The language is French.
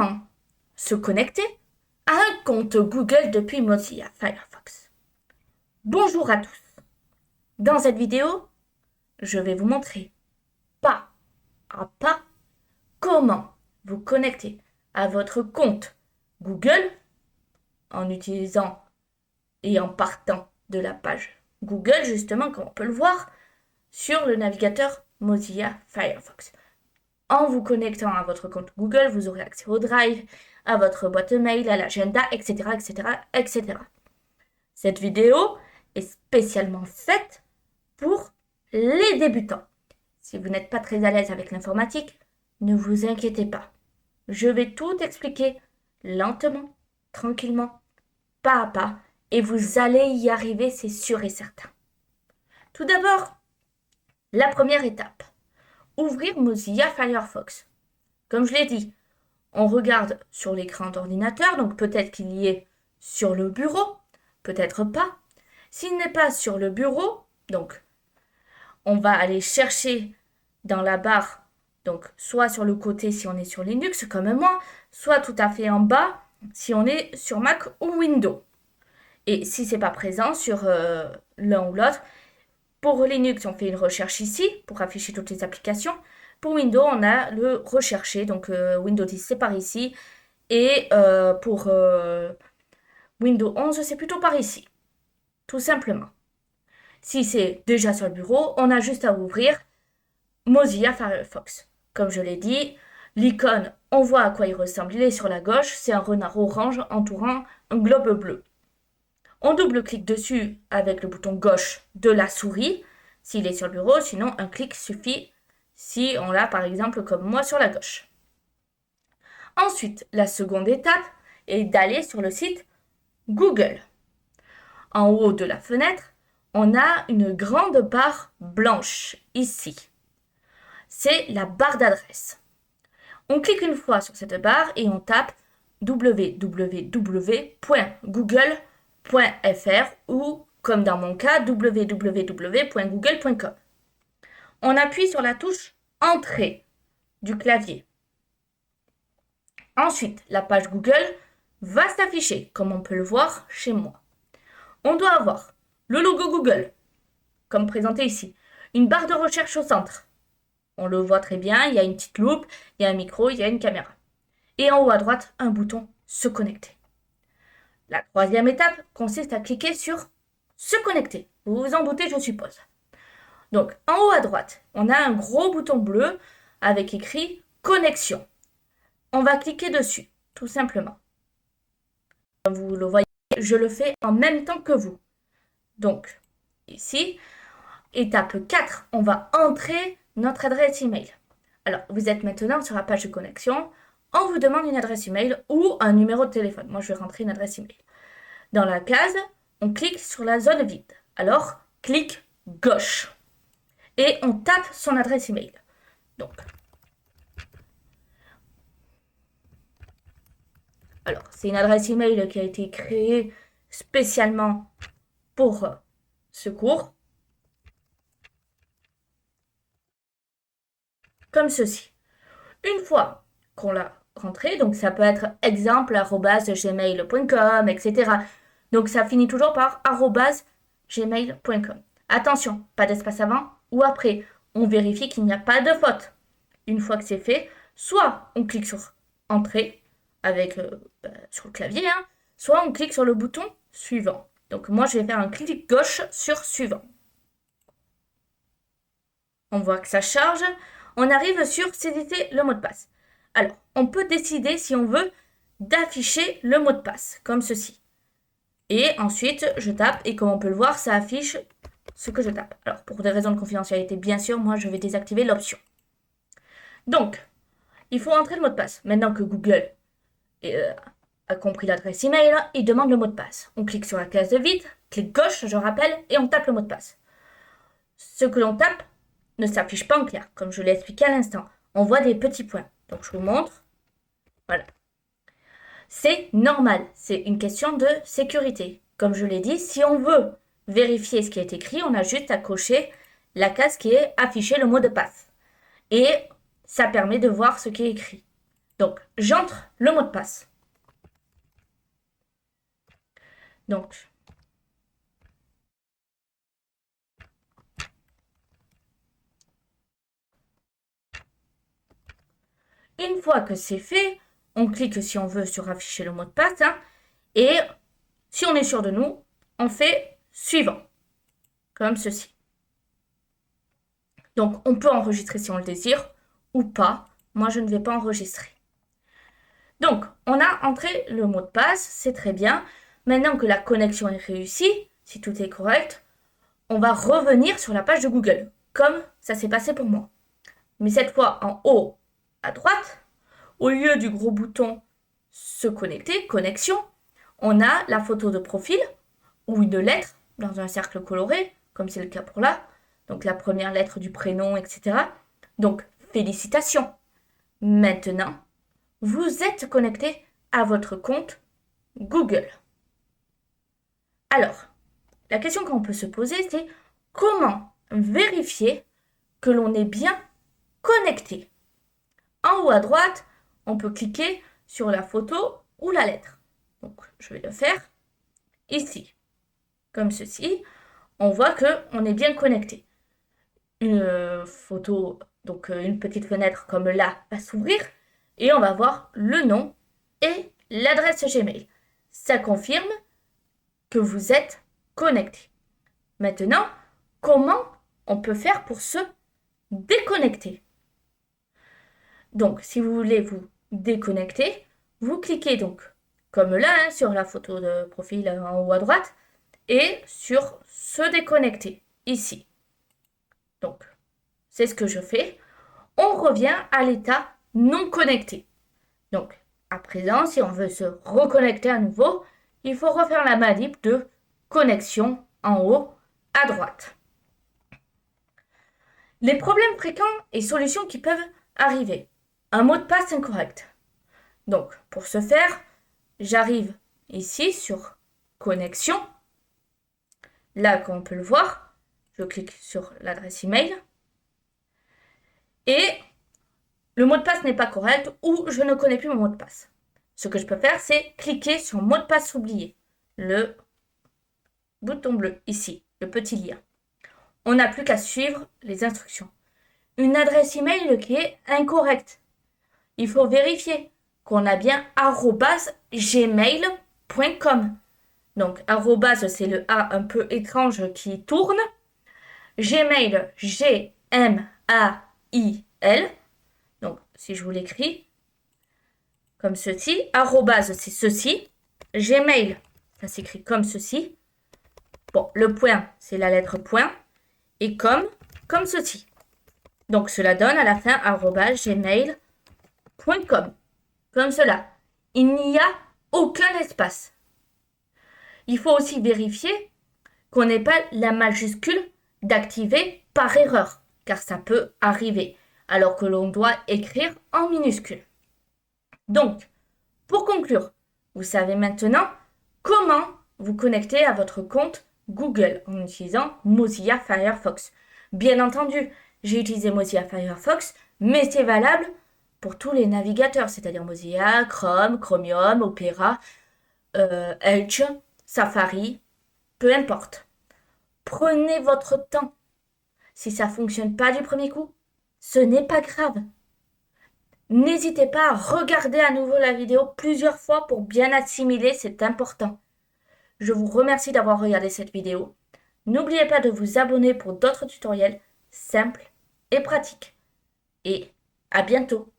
Comment se connecter à un compte Google depuis Mozilla Firefox? Bonjour à tous. Dans cette vidéo, je vais vous montrer pas à pas comment vous connecter à votre compte Google en utilisant et en partant de la page Google, justement, comme on peut le voir, sur le navigateur Mozilla Firefox. En vous connectant à votre compte Google, vous aurez accès au Drive, à votre boîte mail, à l'agenda, etc., etc., etc. Cette vidéo est spécialement faite pour les débutants. Si vous n'êtes pas très à l'aise avec l'informatique, ne vous inquiétez pas. Je vais tout expliquer lentement, tranquillement, pas à pas, et vous allez y arriver, c'est sûr et certain. Tout d'abord, la première étape. Ouvrir Mozilla Firefox. Comme je l'ai dit, on regarde sur l'écran d'ordinateur, donc peut-être qu'il y est sur le bureau, peut-être pas. S'il n'est pas sur le bureau, donc on va aller chercher dans la barre, donc soit sur le côté si on est sur Linux comme moi, soit tout à fait en bas si on est sur Mac ou Windows. Et si c'est pas présent sur l'un ou l'autre, pour Linux, on fait une recherche ici pour afficher toutes les applications. Pour Windows, on a le rechercher, donc Windows 10 c'est par ici. Et pour Windows 11, c'est plutôt par ici, tout simplement. Si c'est déjà sur le bureau, on a juste à ouvrir Mozilla Firefox. Comme je l'ai dit, l'icône, on voit à quoi il ressemble. Il est sur la gauche, c'est un renard orange entourant un globe bleu. On double-clique dessus avec le bouton gauche de la souris, s'il est sur le bureau, sinon un clic suffit si on l'a par exemple comme moi sur la gauche. Ensuite, la seconde étape est d'aller sur le site Google. En haut de la fenêtre, on a une grande barre blanche ici. C'est la barre d'adresse. On clique une fois sur cette barre et on tape www.google.fr ou, comme dans mon cas, www.google.com. On appuie sur la touche Entrée du clavier. Ensuite, la page Google va s'afficher, comme on peut le voir chez moi. On doit avoir le logo Google, comme présenté ici, une barre de recherche au centre. On le voit très bien, il y a une petite loupe, il y a un micro, il y a une caméra. Et en haut à droite, un bouton Se connecter. La troisième étape consiste à cliquer sur Se connecter. Vous vous en doutez, je suppose. Donc, en haut à droite, on a un gros bouton bleu avec écrit Connexion. On va cliquer dessus, tout simplement. Comme vous le voyez, je le fais en même temps que vous. Donc, ici, étape 4, on va entrer notre adresse email. Alors, vous êtes maintenant sur la page de connexion. On vous demande une adresse email ou un numéro de téléphone. Moi, je vais rentrer une adresse email. Dans la case, on clique sur la zone vide. Alors, clic gauche. Et on tape son adresse email. Donc, alors, c'est une adresse email qui a été créée spécialement pour ce cours. Comme ceci. Une fois qu'on l'a rentré, donc ça peut être exemple@gmail.com, etc. Donc ça finit toujours par @gmail.com. Attention, pas d'espace avant ou après. On vérifie qu'il n'y a pas de faute. Une fois que c'est fait, soit on clique sur Entrée avec sur le clavier, soit on clique sur le bouton Suivant. Donc moi je vais faire un clic gauche sur Suivant. On voit que ça charge. On arrive sur Saisissez le mot de passe. Alors, on peut décider si on veut d'afficher le mot de passe, comme ceci. Et ensuite, je tape, et comme on peut le voir, ça affiche ce que je tape. Alors, pour des raisons de confidentialité, bien sûr, moi, je vais désactiver l'option. Donc, il faut entrer le mot de passe. Maintenant que Google a compris l'adresse email, il demande le mot de passe. On clique sur la case de vide, clic gauche, je rappelle, et on tape le mot de passe. Ce que l'on tape ne s'affiche pas en clair, comme je l'ai expliqué à l'instant. On voit des petits points. Donc, je vous montre. Voilà. C'est normal. C'est une question de sécurité. Comme je l'ai dit, si on veut vérifier ce qui est écrit, on a juste à cocher la case qui est affichée le mot de passe. Et ça permet de voir ce qui est écrit. Donc, j'entre le mot de passe. Donc, une fois que c'est fait, on clique si on veut sur afficher le mot de passe. Et si on est sûr de nous, on fait suivant, comme ceci. Donc, on peut enregistrer si on le désire ou pas. Moi, je ne vais pas enregistrer. Donc, on a entré le mot de passe, c'est très bien. Maintenant que la connexion est réussie, si tout est correct, on va revenir sur la page de Google, comme ça s'est passé pour moi. Mais cette fois, en haut à droite, au lieu du gros bouton se connecter, connexion, on a la photo de profil ou une lettre dans un cercle coloré, comme c'est le cas pour là. Donc la première lettre du prénom, etc. Donc, félicitations. Maintenant, vous êtes connecté à votre compte Google. Alors, la question qu'on peut se poser, c'est comment vérifier que l'on est bien connecté. En haut à droite, on peut cliquer sur la photo ou la lettre. Donc, je vais le faire ici. Comme ceci, on voit qu'on est bien connecté. Une photo, donc une petite fenêtre comme là, va s'ouvrir et on va voir le nom et l'adresse Gmail. Ça confirme que vous êtes connecté. Maintenant, comment on peut faire pour se déconnecter? Donc, si vous voulez vous déconnecter, vous cliquez donc, comme là, sur la photo de profil en haut à droite, et sur se déconnecter, ici. Donc, c'est ce que je fais. On revient à l'état non connecté. Donc, à présent, si on veut se reconnecter à nouveau, il faut refaire la manip de connexion en haut à droite. Les problèmes fréquents et solutions qui peuvent arriver. Un mot de passe incorrect. Donc, pour ce faire, j'arrive ici sur connexion. Là, comme on peut le voir, je clique sur l'adresse email. Et le mot de passe n'est pas correct ou je ne connais plus mon mot de passe. Ce que je peux faire, c'est cliquer sur mot de passe oublié. Le bouton bleu ici, le petit lien. On n'a plus qu'à suivre les instructions. Une adresse email qui est incorrecte. Il faut vérifier qu'on a bien @gmail.com. Donc, arrobase, c'est le A un peu étrange qui tourne. Gmail, G-M-A-I-L. Donc, si je vous l'écris, comme ceci. Arrobase, c'est ceci. Gmail, ça s'écrit comme ceci. Bon, le point, c'est la lettre point. Et comme ceci. Donc, cela donne à la fin @gmail.com. Comme cela. Il n'y a aucun espace. Il faut aussi vérifier qu'on n'ait pas la majuscule d'activer par erreur, car ça peut arriver, alors que l'on doit écrire en minuscule. Donc, pour conclure, vous savez maintenant comment vous connecter à votre compte Google en utilisant Mozilla Firefox. Bien entendu, j'ai utilisé Mozilla Firefox, mais c'est valable pour tous les navigateurs, c'est-à-dire Mozilla, Chrome, Chromium, Opera, Edge, Safari, peu importe. Prenez votre temps. Si ça ne fonctionne pas du premier coup, ce n'est pas grave. N'hésitez pas à regarder à nouveau la vidéo plusieurs fois pour bien assimiler, c'est important. Je vous remercie d'avoir regardé cette vidéo. N'oubliez pas de vous abonner pour d'autres tutoriels simples et pratiques. Et à bientôt!